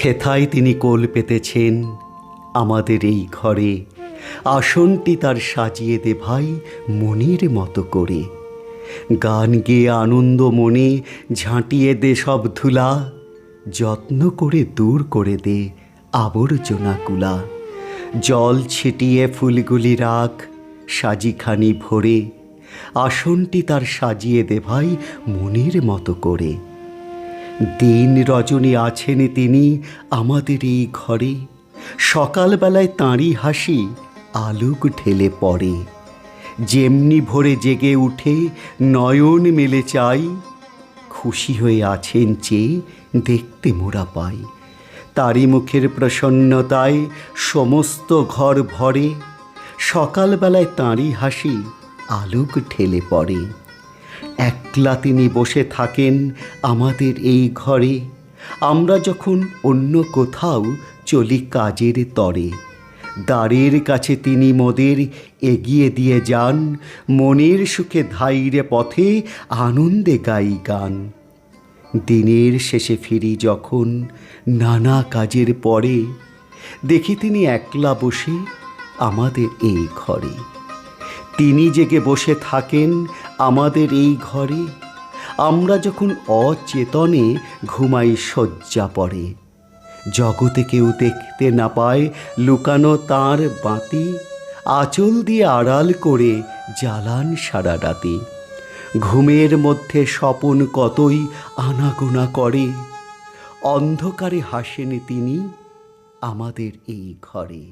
হেথায় তিনি কোল পেতেছেন আমাদের এই ঘরে। আসনটি তার সাজিয়ে দে ভাই মনির মতো করে। গান গেয়ে আনন্দ মনে ঝাঁটিয়ে দে সব ধুলা, যত্ন করে দূর করে দে আবর্জনাগুলা। জল ছিটিয়ে ফুলগুলি রাখ সাজিখানি ভরে, আসনটি তার সাজিয়ে দে ভাই মনির মতো করে। দিন রজনী আছেন তিনি আমাদের এই ঘরে, সকালবেলায় তাঁরই হাসি আলোক ঢেলে পড়ে। যেমনি ভোরে জেগে উঠে নয়ন মেলে চাই, খুশি হয়ে আছেন চেয়ে দেখতে মোরা পাই। তারই মুখের প্রসন্নতায় সমস্ত ঘর ভরে, সকালবেলায় তাঁরই হাসি আলোক ঢেলে পড়ে। একলা তিনি বসে থাকেন আমাদের এই ঘরে, আমরা যখন অন্য কোথাও চলি কাজের তরে। দ্বারের কাছে তিনি মোদের এগিয়ে দিয়ে যান, মনের সুখে ধাইরে পথে আনন্দে গাই গান। দিনের শেষে ফিরি যখন নানা কাজের পরে, দেখি তিনি একলা বসে আমাদের এই ঘরে। তিনি জেগে বসে থাকেন আমাদের এই ঘরে, আমরা যখন অচেতনে ঘুমাই শয্যা পড়ে। জগতে কেউ দেখতে না পায় লুকানো তাঁর বাতি, আঁচল দিয়ে আড়াল করে জ্বালান সারা রাতে। ঘুমের মধ্যে স্বপন কতই আনাগোনা করে, অন্ধকারে হাসেন তিনি আমাদের এই ঘরে।